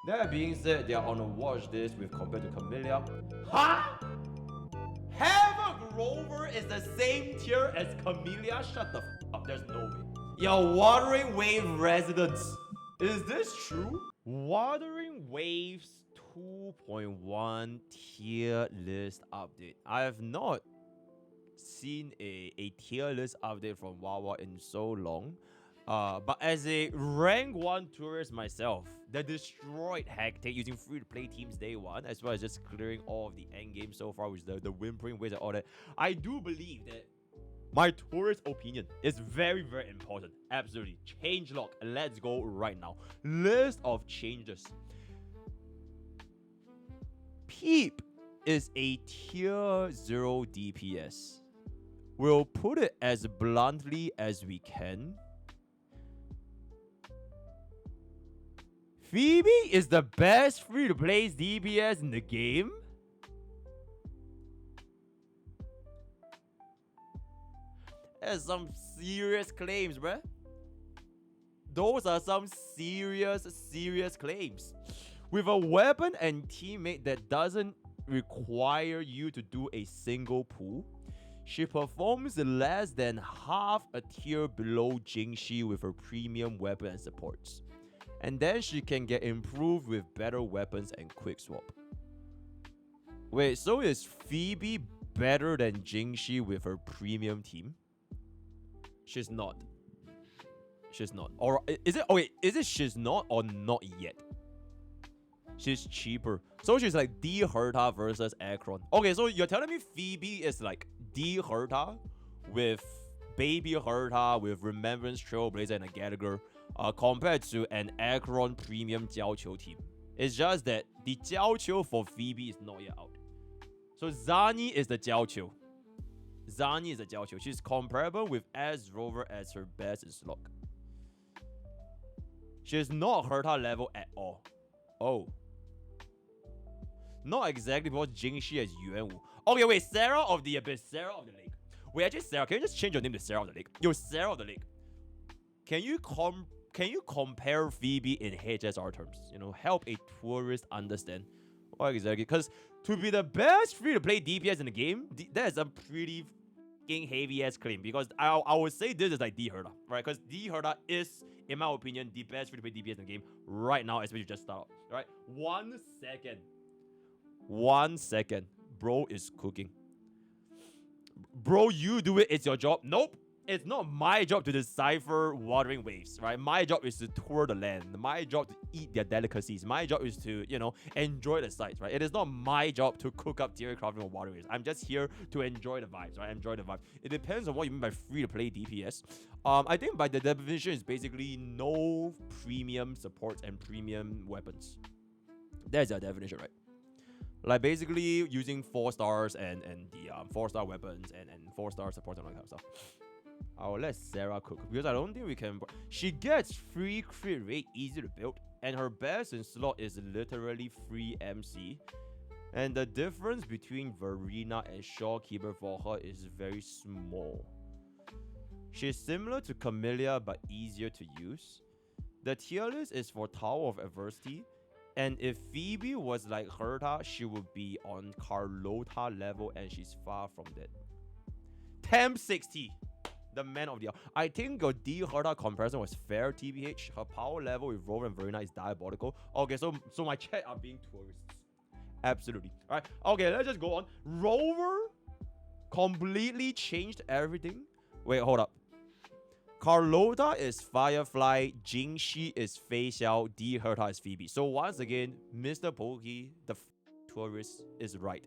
That being said, they are on a watch list with compared to Camellia. Huh? Havoc Rover is the same tier as Camellia? Shut the f up, there's no way. Yo, Wuthering Wave residents. Is this true? Wuthering Waves 2.1 tier list update. I have not seen a tier list update from Wawa in so long. But as a rank 1 tourist myself, that destroyed Hectic using free-to-play teams day 1, as well as just clearing all of the endgame so far, which is the whimpering ways and all that, I do believe that my tourist opinion is very, very important. Absolutely. Changelog. Let's go right now. List of changes. Peep is a tier 0 DPS. We'll put it as bluntly as we can. Phoebe is the best free-to-play DPS in the game? That's some serious claims, bruh. Those are some serious claims. With a weapon and teammate that doesn't require you to do a single pull, she performs less than half a tier below Jingxi with her premium weapon and supports. And then she can get improved with better weapons and quick swap. Wait, so is Phoebe better than Jingxi with her premium team? She's not. She's not. Or is it? Oh wait, is it she's not or not yet? She's cheaper. So she's like D Herta versus Akron. Okay, so you're telling me Phoebe is like D Herta with Baby Herta with Remembrance Trailblazer and a Gallagher compared to an Akron premium Jiaoqiu team. It's just that the Jiaoqiu for Phoebe is not yet out. So Zani is the Jiaoqiu. Zani is the Jiaoqiu. She's comparable with S Rover as her best in slot. She's not Herta level at all. Oh. Not exactly because Jingxi as Yuan Wu. Okay, wait, Sarah of the Abyss, Sarah of the Lake. Wait, actually, Sarah, can you just change your name to Sarah of the Lake? Yo, Sarah of the Lake. Can you compare Phoebe in HSR terms? You know, help a tourist understand what exactly. Because to be the best free-to-play DPS in the game, that is a pretty heavy-ass claim. Because I would say this is like D Herta, right? Because D Herta is, in my opinion, the best free-to-play DPS in the game right now, especially just start out. Right? 1 second. 1 second. Bro is cooking. Bro, you do it. It's your job. Nope. It's not my job to decipher Wuthering Waves, right? My job is to tour the land. My job to eat their delicacies. My job is to, you know, enjoy the sights, right? It is not my job to cook up tier crafting or Wuthering Waves. I'm just here to enjoy the vibes, right? Enjoy the vibe. It depends on what you mean by free-to-play DPS. I think by the definition is basically no premium supports and premium weapons. That's the definition, right? Like basically using 4 stars and the 4-star weapons and 4-star support and all that kind of stuff. I'll let Sarah cook because I don't think we can. She gets free crit rate, easy to build, and her best in slot is literally free MC. And the difference between Verena and Shawkeeper for her is very small. She's similar to Camellia but easier to use. The tier list is for Tower of Adversity. And if Phoebe was like Herta, she would be on Carlota level, and she's far from that. Temp60, the man of the hour. I think your D Herta comparison was fair, TBH. Her power level with Rover and Verena is diabolical. Okay, so my chat are being tourists. Absolutely. All right. Okay, let's just go on. Rover completely changed everything. Wait, hold up. Carlota is Firefly, Jingxi is Fei Xiao, D Herta is Phoebe. So once again, MrPokke, the tourist, is right.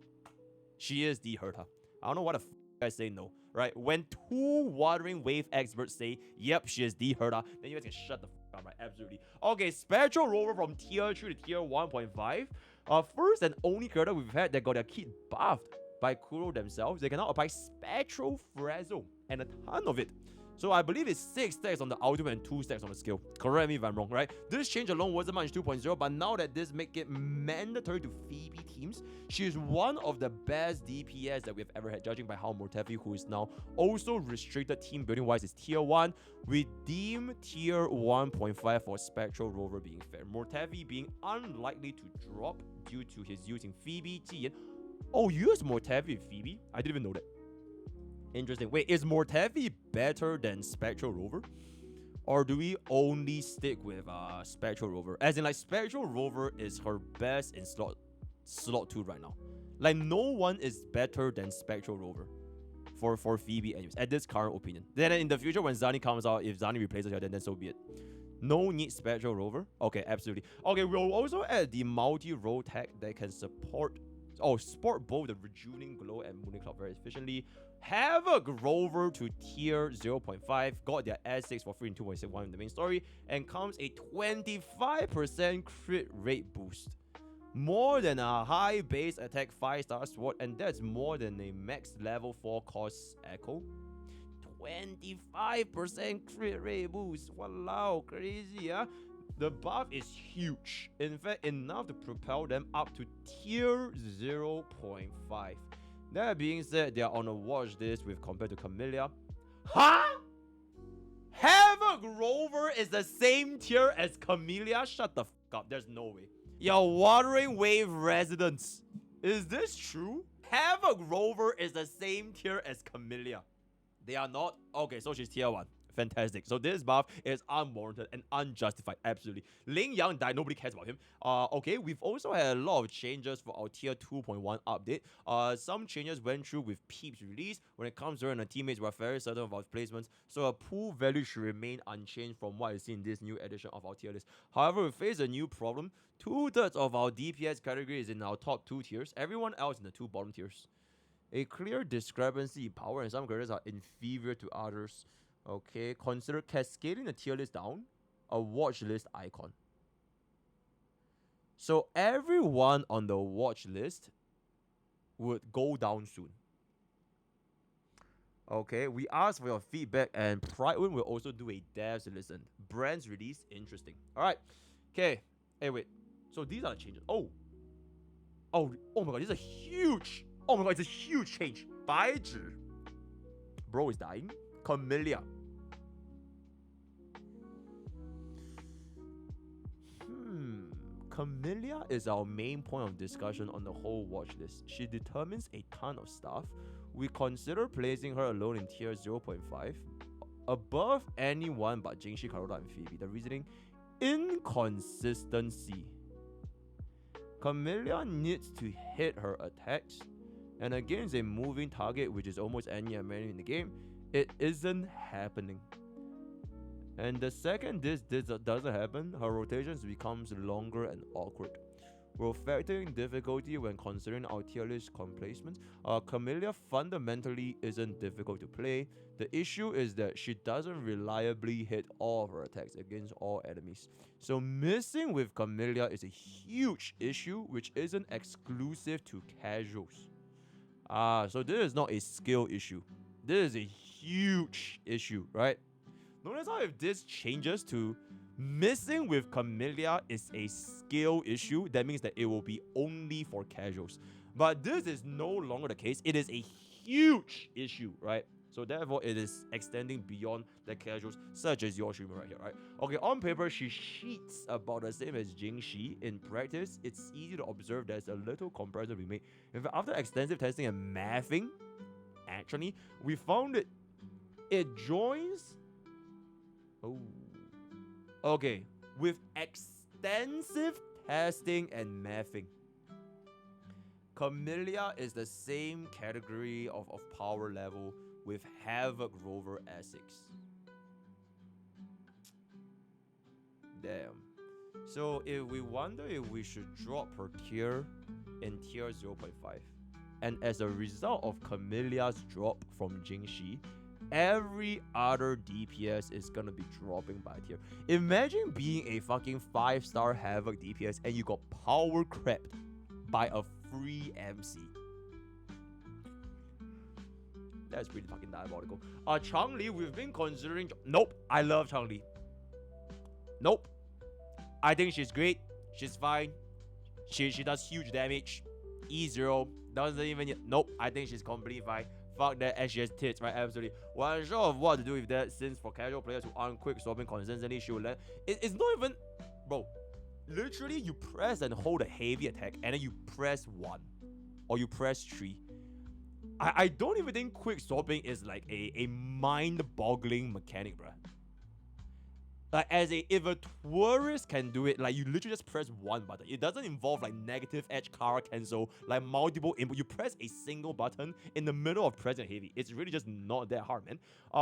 She is D Herta. I don't know what the guys say no, right? When 2 Wuthering Wave experts say, yep, she is D Herta, then you guys can shut the up, right? Absolutely. Okay, Spectral Rover from tier 3 to tier 1.5. First and only character we've had that got their kit buffed by Kuro themselves. They can now apply Spectral Frazzle and a ton of it. So I believe it's 6 stacks on the ultimate and 2 stacks on the skill. Correct me if I'm wrong, right? This change alone wasn't much 2.0, but now that this make it mandatory to Phoebe teams, she is one of the best DPS that we've ever had, judging by how Mortevi, who is now also restricted team building wise, is tier 1. We deem tier 1.5 for Spectral Rover being fair. Mortevi being unlikely to drop due to his using Phoebe, Jiyan. Oh, you use Mortevi Phoebe? I didn't even know that. Interesting. Wait, is Mortevi better than Spectral Rover? Or do we only stick with Spectral Rover? As in, like, Spectral Rover is her best in slot 2 right now. Like, no one is better than Spectral Rover for Phoebe anyways, at this current opinion. Then in the future, when Zani comes out, if Zani replaces her, then so be it. No need Spectral Rover? Okay, absolutely. Okay, we'll also add the multi-role tech that can support both the Rejuvenating Glow and Mooning Cloud very efficiently. Havoc Rover to tier 0.5, got their S6 for free in 2.61 in the main story, and comes a 25% crit rate boost. More than a high base attack 5-star sword, and that's more than a max level 4 cost echo. 25% crit rate boost. Walao, crazy, huh? The buff is huge. In fact, enough to propel them up to tier 0.5. That being said, they are on a watch list with compared to Camellia. Huh? Havoc Rover is the same tier as Camellia? Shut the fuck up. There's no way. Yo, Wuthering Wave residents. Is this true? Havoc Rover is the same tier as Camellia. They are not? Okay, so she's tier 1. Fantastic. So this buff is unwarranted and unjustified. Absolutely. Ling Yang died. Nobody cares about him. Okay, we've also had a lot of changes for our tier 2.1 update. Some changes went through with Peep's release. When it comes to her and her teammates, we're very certain of our placements. So our pool value should remain unchanged from what is seen in this new edition of our tier list. However, we face a new problem. 2/3 of our DPS category is in our top 2 tiers. Everyone else in the 2 bottom tiers. A clear discrepancy in power, and some characters are inferior to others. Okay, consider cascading the tier list down, a watch list icon. So everyone on the watch list would go down soon. Okay, we asked for your feedback, and Prydwen will also do a devs listen. Brands release, interesting. Alright, okay. Hey, wait. So these are the changes. Oh my god, this is a huge. Oh my god, it's a huge change. Baizhi. Bro is dying. Camellia. Camellia is our main point of discussion on the whole watch list. She determines a ton of stuff. We consider placing her alone in tier 0.5, above anyone but Jingxi, Karoda, and Phoebe. The reasoning? Inconsistency. Camellia needs to hit her attacks, and against a moving target, which is almost any enemy in the game, it isn't happening. And the second this doesn't happen, her rotations becomes longer and awkward. We're factoring difficulty when considering our tier list placements. Camellia fundamentally isn't difficult to play. The issue is that she doesn't reliably hit all of her attacks against all enemies. So missing with Camellia is a huge issue, which isn't exclusive to casuals. So this is not a skill issue. This is a huge issue, right? Notice how if this changes to missing with Camellia is a skill issue, that means that it will be only for casuals. But this is no longer the case. It is a huge issue, right? So therefore, it is extending beyond the casuals, such as your streamer right here, right? Okay, on paper, she cheats about the same as Jingxi. In practice, it's easy to observe there's a little comparison we made. In fact, after extensive testing and mathing, actually, we found that it joins... Oh. Okay, with extensive testing and mathing, Camellia is the same category of power level with Havoc Rover Essex. Damn. So if we wonder if we should drop her tier in tier 0.5, and as a result of Camellia's drop from Jingxi, every other DPS is gonna be dropping by tier. Imagine being a fucking 5-star Havoc DPS and you got power crept by a free MC. That's pretty fucking diabolical. Changli, we've been considering. Nope, I love Changli. Nope, I think she's great. She's fine. She does huge damage. E0 doesn't even. Nope, I think she's completely fine. Fuck that, and she has tits, right? Absolutely. Well, I'm sure of what to do with that, since for casual players who aren't quick swapping consistently, she will let. It's not even. Bro, literally, you press and hold a heavy attack, and then you press 1. Or you press 3. I don't even think quick swapping is like a mind-boggling mechanic, bruh. Like, if a tourist can do it, like, you literally just press 1 button. It doesn't involve like negative edge, car cancel, like multiple input. You press a single button in the middle of pressing heavy. It's really just not that hard, man.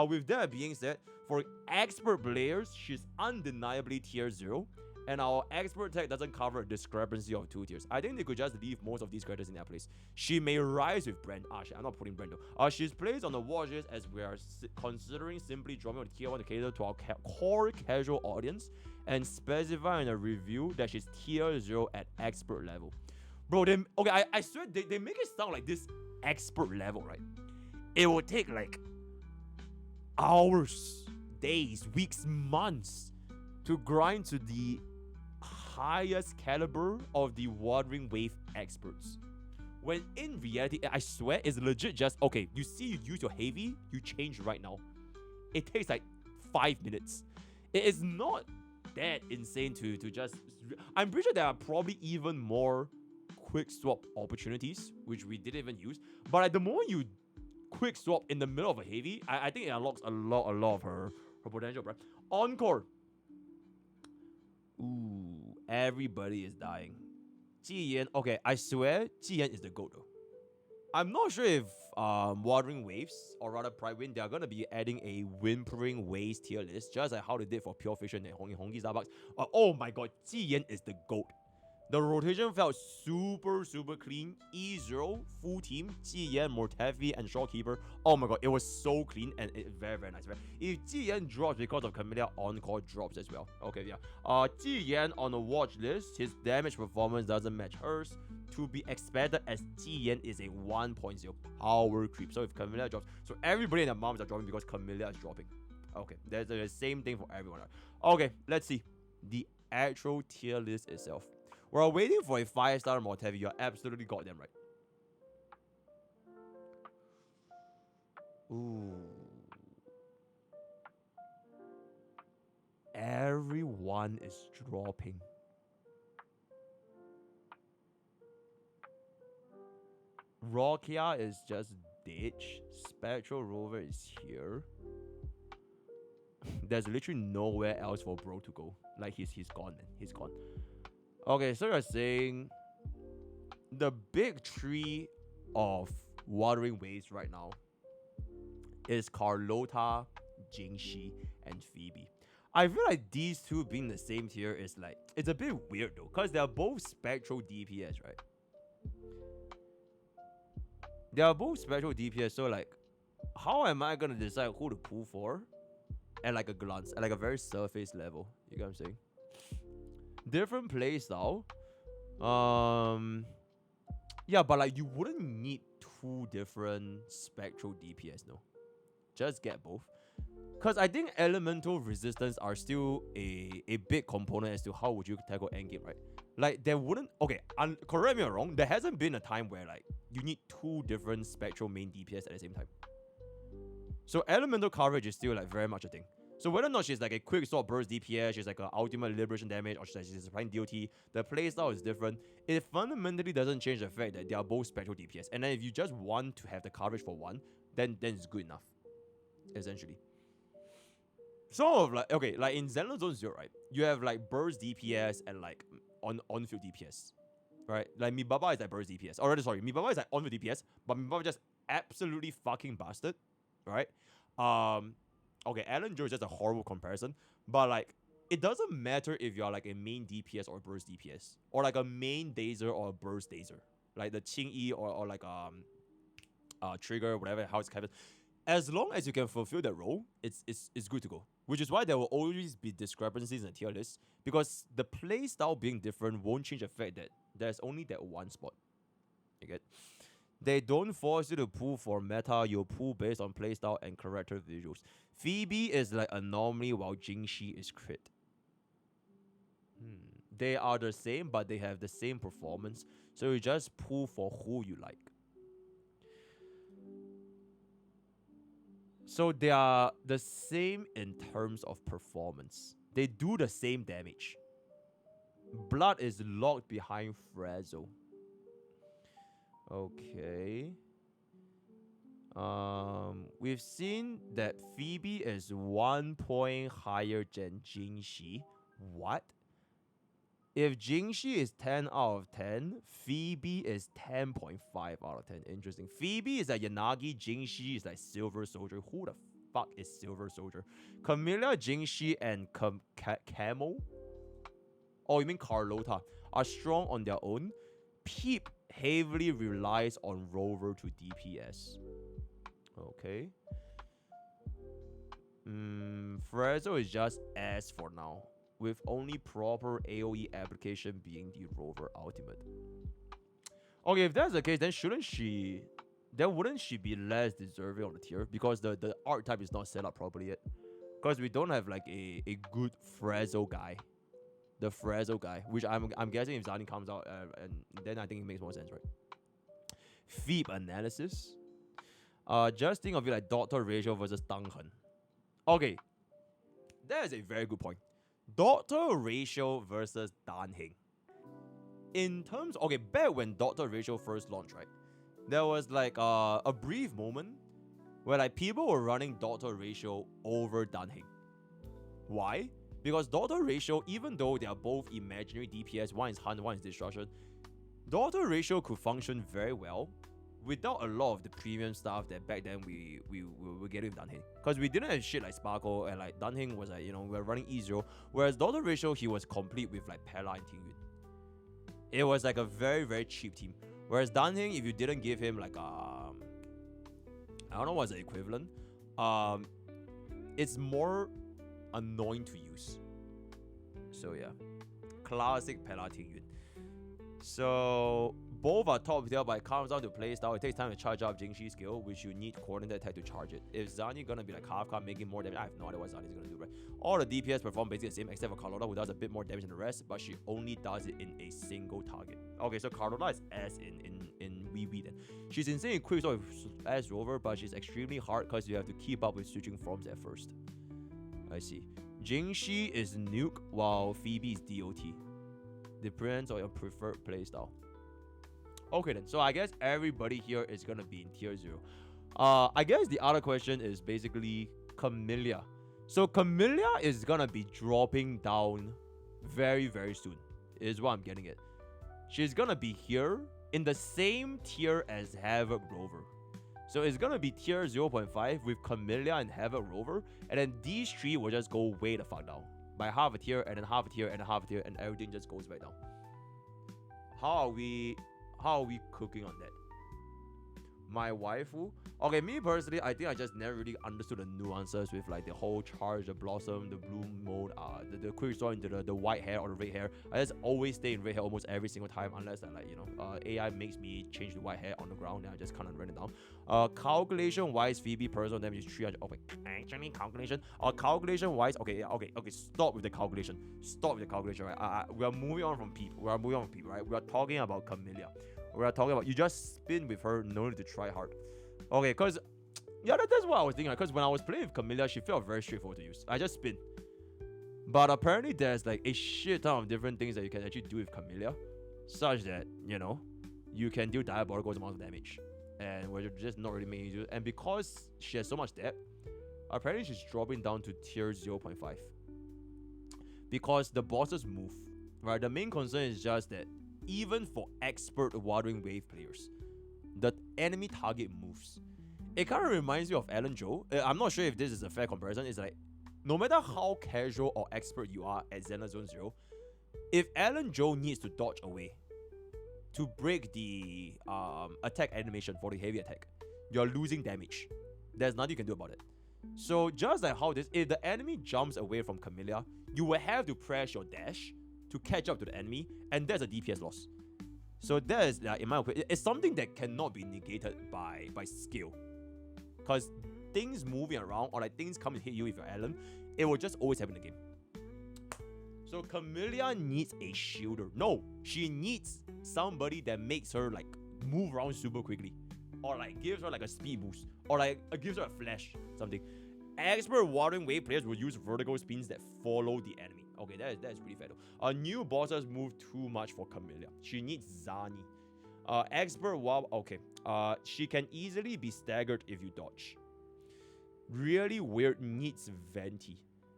With that being said, for expert players, she's undeniably tier 0. And our expert tech doesn't cover a discrepancy of 2 tiers. I think they could just leave most of these characters in their place. She may rise with Brand. Shit, I'm not putting Brand though. She's placed on the watch list as we are considering simply dropping on tier 1 to cater to our core casual audience and specify in a review that she's tier 0 at expert level. Bro, I swear they make it sound like this expert level, right? It will take like hours, days, weeks, months to grind to the highest caliber of the Wuthering Wave experts. When in reality, I swear, it's legit just, okay, you see you use your heavy, you change right now. It takes like 5 minutes. It is not that insane to just... I'm pretty sure there are probably even more quick swap opportunities, which we didn't even use. But at the moment you quick swap in the middle of a heavy, I think it unlocks a lot of her potential, bro. Encore. Ooh, everybody is dying. Jiyan, okay, I swear, Jiyan is the GOAT though. I'm not sure if Wuthering Waves, or rather Prydwen, they are gonna be adding a Whimpering Waves tier list, just like how they did for Pure Fission and Hongi Starbucks. Oh my god, Jiyan is the GOAT. The rotation felt super clean. E0, full team, Jiyan, Mortefi, and Shopkeeper. Oh my god, it was so clean and very nice. If Jiyan drops because of Camellia, Encore drops as well. Okay, yeah. Jiyan on the watch list, his damage performance doesn't match hers. To be expected as Jiyan is a 1.0 power creep. So if Camellia drops, so everybody in their moms are dropping because Camellia is dropping. Okay, there's the same thing for everyone. Okay, let's see the actual tier list itself. We're waiting for a 5-star Mortevi. You're absolutely goddamn right. Ooh. Everyone is dropping. Rokia is just ditch. Spectral Rover is here. There's literally nowhere else for bro to go. Like he's gone, man. He's gone. Okay, so you're saying the big three of Wuthering Waves right now is Carlota, Jingxi, and Phoebe. I feel like these two being the same tier is like, it's a bit weird though, because they're both spectral DPS, right? They are both spectral DPS, so like, how am I gonna decide who to pull for at like a glance, at like a very surface level? You get what I'm saying? Different playstyle. Yeah, but like you wouldn't need 2 different spectral DPS, no. Just get both. Because I think elemental resistance are still a big component as to how would you tackle endgame, right? Like there wouldn't, okay, correct me if I'm wrong, there hasn't been a time where like you need 2 different spectral main DPS at the same time. So elemental coverage is still like very much a thing. So whether or not she's like a quick sword burst DPS, she's like an ultimate liberation damage, or she's applying DOT, the playstyle is different. It fundamentally doesn't change the fact that they are both spectral DPS. And then if you just want to have the coverage for one, then it's good enough. Essentially. Sort of like, okay, like in Zenless Zone 0, right? You have like burst DPS and like on-field DPS. Right? Like Mibaba is like burst DPS. Already, sorry, Mibaba is like on-field DPS, but Mibaba just absolutely fucking bastard. Right? Okay, Alan Joe is just a horrible comparison, but like it doesn't matter if you're like a main DPS or a burst DPS, or like a main Dazer or a burst Dazer, like the Qingyi or like Trigger, whatever how it's kind of. As long as you can fulfill that role, it's good to go. Which is why there will always be discrepancies in the tier list, because the play style being different won't change the fact that there's only that one spot. You get? They don't force you to pull for meta, you pull based on playstyle and character visuals. Phoebe is like anomaly while Jingxi is crit. They are the same, but they have the same performance. So you just pull for who you like. So they are the same in terms of performance. They do the same damage. Blood is locked behind Frazzle. Okay. We've seen that Phoebe is 1 point higher than Jingxi. What? If Jingxi is 10 out of 10, Phoebe is 10.5 out of 10. Interesting. Phoebe is like Yanagi, Jingxi is like Silver Soldier. Who the fuck is Silver Soldier? Camellia, Jingxi, and Camel? Oh, you mean Carlota? Are strong on their own. Peep heavily relies on Rover to DPS. Okay. Frazzle is just S for now, with only proper AoE application being the Rover ultimate. Okay, if that's the case, then wouldn't she be less deserving of the tier? Because the archetype is not set up properly yet. Because we don't have like a good Frazzle guy. The Frazzle guy, which I'm guessing if Zani comes out, and then I think it makes more sense, right? Phoebe analysis. Just think of it like Doctor Ratio versus Danghen. Okay, that is a very good point. Doctor Ratio versus Danheng. In terms, okay, back when Doctor Ratio first launched, right, there was like a brief moment where like people were running Doctor Ratio over Danheng. Why? Because Doctor Ratio, even though they are both imaginary DPS, one is Hunt, one is Destruction, Doctor Ratio could function very well without a lot of the premium stuff that back then we were getting with Danheng. Because we didn't have shit like Sparkle, and like Danheng was like, you know, we were running E0, whereas Doctor Ratio, he was complete with like Pella and Tingyun. It was like a very, very cheap team. Whereas Danheng, if you didn't give him like I don't know what's the equivalent. It's more annoying to use. So yeah, classic Pella Tingyun. So both are top tier, but it comes down to playstyle. It takes time to charge up Jingxi's skill, which you need coordinated attack to charge it. If Zani gonna be like half-cut making more damage, I have no idea what Zani's gonna do, right? All the DPS perform basically the same except for Carlota, who does a bit more damage than the rest, but she only does it in a single target. Okay, so Carlota is S in Wee then. She's insane in quick with S Rover, but she's extremely hard because you have to keep up with switching forms at first. I see. Jingxi is nuke while Phoebe is DOT. Depends on your preferred playstyle. Okay then, so I guess everybody here is gonna be in tier 0. I guess the other question is basically Camellia. So Camellia is gonna be dropping down very, very soon, is what I'm getting at. She's gonna be here in the same tier as Havoc Rover. So it's gonna be tier 0.5 with Camellia and Havoc Rover, and then these three will just go way the fuck down. By half a tier, and then half a tier, and then half a tier, and everything just goes back down. How are we cooking on that? My waifu? Okay, me personally, I think I just never really understood the nuances with like the whole charge, the blossom, the bloom mode, the quick store into the white hair or the red hair. I just always stay in red hair almost every single time unless like, you know, AI makes me change the white hair on the ground and I just kind of run it down. Calculation wise, Phoebe personal damage is 300. Okay, actually calculation. Calculation wise, okay, stop with the calculation. Stop with the calculation, right? We are moving on from Peep. Right? We are talking about Camellia. We are talking about, you just spin with her, no need to try hard. Okay, because, yeah, that's what I was thinking. Because when I was playing with Camellia, she felt very straightforward to use. I just spin. But apparently there's like a shit ton of different things that you can actually do with Camellia, such that, you know, you can do diabolical amounts of damage. And we're just not really making use. And because she has so much depth, apparently she's dropping down to tier 0.5. Because the bosses move, right? The main concern is just that even for expert Wuthering Wave players, the enemy target moves. It kind of reminds me of Alan Joe. I'm not sure if this is a fair comparison. It's like, no matter how casual or expert you are at Xena Zone 0, if Alan Joe needs to dodge away to break the attack animation for the heavy attack, you're losing damage. There's nothing you can do about it. So just like how this, if the enemy jumps away from Camellia, you will have to press your dash to catch up to the enemy, and that's a DPS loss. So that is, in my opinion, it's something that cannot be negated by skill. Because things moving around or like things come and hit you with your Allen, it will just always happen in the game. So Camellia needs a shielder. No, she needs somebody that makes her like move around super quickly, or like gives her like a speed boost, or like gives her a flash, something. Expert Wuthering Wave players will use vertical spins that follow the enemy. Okay, that is pretty fair though. New bosses move too much for Camellia. She needs Zani. Expert okay. She can easily be staggered if you dodge. Really weird needs Venti.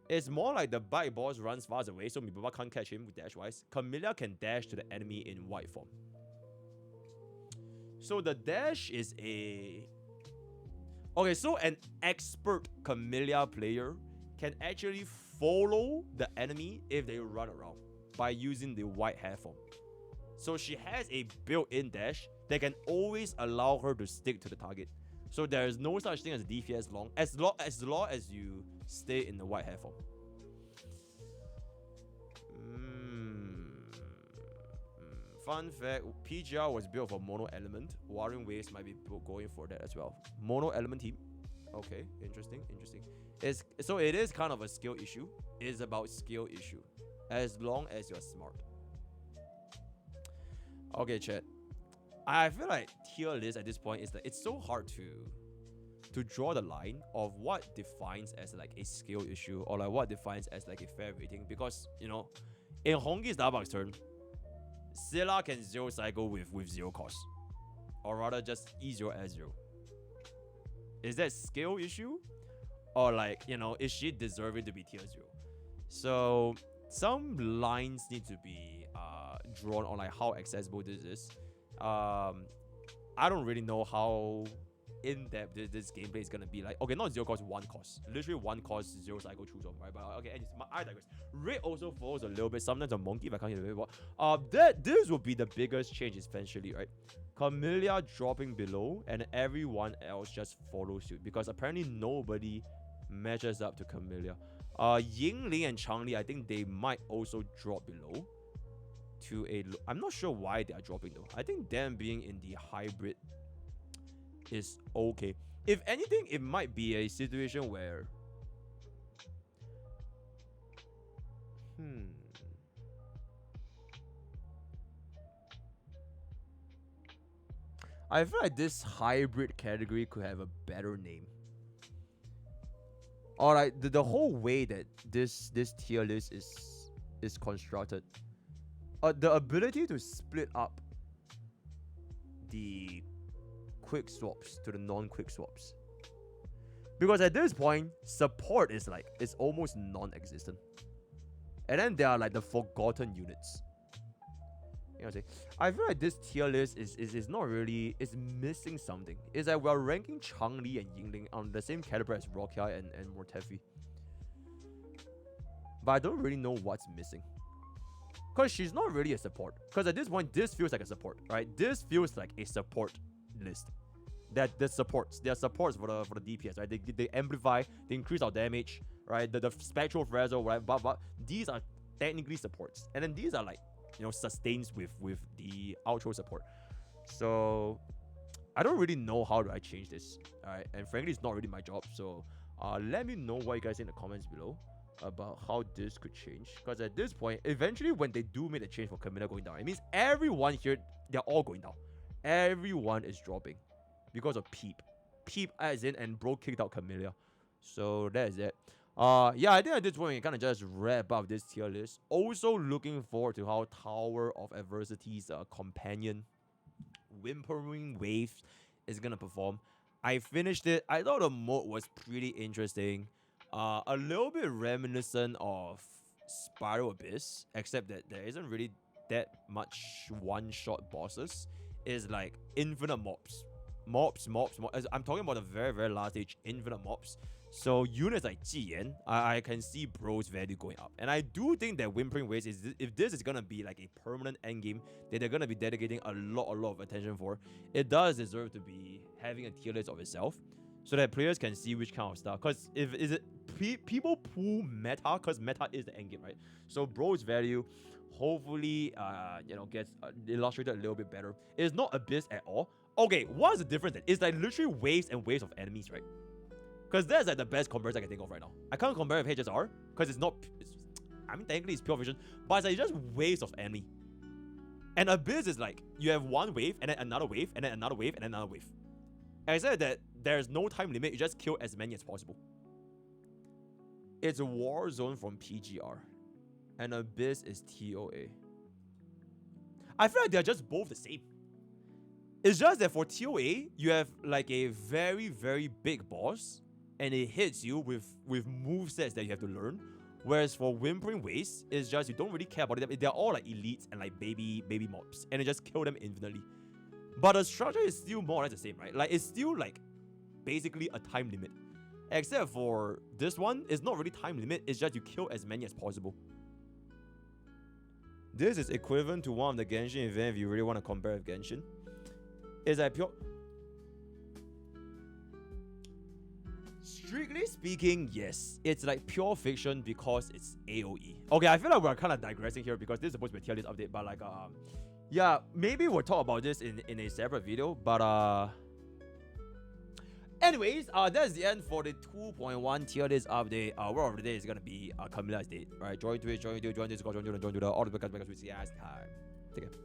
It's more like the bike boss runs fast away, so MrPokke can't catch him with dash wise. Camellia can dash to the enemy in white form. So the dash is a... Okay, so an expert Camellia player can actually follow the enemy if they run around by using the white hair form. So she has a built-in dash that can always allow her to stick to the target. So there is no such thing as DPS as long as you stay in the white hair form. Fun fact, PGR was built for mono element. Wuthering Waves might be going for that as well. Mono element team. Okay, interesting. So it is kind of a skill issue. It's about skill issue. As long as you're smart. Okay, chat. I feel like tier list at this point is that it's so hard to draw the line of what defines as like a skill issue or like what defines as like a fair rating, because you know in Honkai Starbucks turn, Scylla can zero cycle with zero cost, or rather just E0 S0. Is that skill issue, or like, you know, is she deserving to be tier 0? So some lines need to be drawn on like how accessible this is. I don't really know how in-depth this gameplay is gonna be like. Okay, not zero cost, one cost. Literally one cost, zero cycle, choose on, right? But okay, and I digress. Rate also falls a little bit. Sometimes a monkey, if I can't hear it. This will be the biggest change essentially, right? Camellia dropping below and everyone else just follows suit, because apparently nobody measures up to Camellia. Yingling and Changli, I think they might also drop below to a... I'm not sure why they are dropping though. I think them being in the hybrid is okay. If anything, it might be a situation where... I feel like this hybrid category could have a better name. Or like the whole way that this tier list is constructed. The ability to split up the quick swaps to the non-quick swaps. Because at this point, support is like, it's almost non-existent. And then there are like the forgotten units. You know what I'm saying? I feel like this tier list is not really, it's missing something. It's like we're ranking Changli and Yingling on the same caliber as Rokia and Mortefi. But I don't really know what's missing. Because she's not really a support. Because at this point, this feels like a support, right? This feels like a support list. That the supports, they are supports for the DPS, right? They amplify, they increase our damage, right? The spectral frazzle, right? But these are technically supports, and then these are like, you know, sustains with the outro support. So I don't really know how do I change this, alright? And frankly, it's not really my job. So let me know what you guys say in the comments below about how this could change. Because at this point, eventually when they do make the change for Camellia going down, it means everyone here, they're all going down. Everyone is dropping because of Peep. Peep as in, and bro kicked out Camellia. So that is it. Yeah, I think at this point we kind of just wrap up this tier list. Also looking forward to how Tower of Adversity's companion, Whimpering Waves, is gonna perform. I finished it. I thought the mode was pretty interesting. A little bit reminiscent of Spiral Abyss, except that there isn't really that much one-shot bosses. It's like infinite mobs. Mobs. I'm talking about the very, very last stage, infinite mobs. So units like Jiyan, I can see bro's value going up. And I do think that Whimpering Waves, if this is gonna be like a permanent endgame that they're gonna be dedicating a lot of attention for, it does deserve to be having a tier list of itself, so that players can see which kind of stuff. Because people pull meta, because meta is the endgame, right? So bro's value hopefully gets illustrated a little bit better. It's not Abyss at all. Okay, what's the difference then? It's like literally waves and waves of enemies, right? Because that's like the best comparison I can think of right now. I can't compare with HSR because it's not. I mean, technically it's pure vision, but it's like just waves of enemy. And Abyss is like you have one wave and then another wave and then another wave and then another wave. And I said that there's no time limit. You just kill as many as possible. It's a Warzone from PGR, and Abyss is TOA. I feel like they're just both the same. It's just that for TOA, you have like a very, very big boss, and it hits you with movesets that you have to learn. Whereas for Whimpering Waste, it's just you don't really care about it. They're all like elites and like baby mobs, and you just kill them infinitely. But the structure is still more or less the same, right? Like it's still like basically a time limit. Except for this one, it's not really time limit, it's just you kill as many as possible. This is equivalent to one of the Genshin event if you really want to compare with Genshin. It's like pure... Strictly speaking, yes. It's like pure fiction because it's AoE. Okay, I feel like we're kind of digressing here because this is supposed to be a tier list update, but like, yeah, maybe we'll talk about this in a separate video, but anyways, that's the end for the 2.1 tier list update. Word of the day is gonna be Camilla State. Right, join Twitch, join YouTube, join Discord, join Twitter, all the backups we see as time. Take care.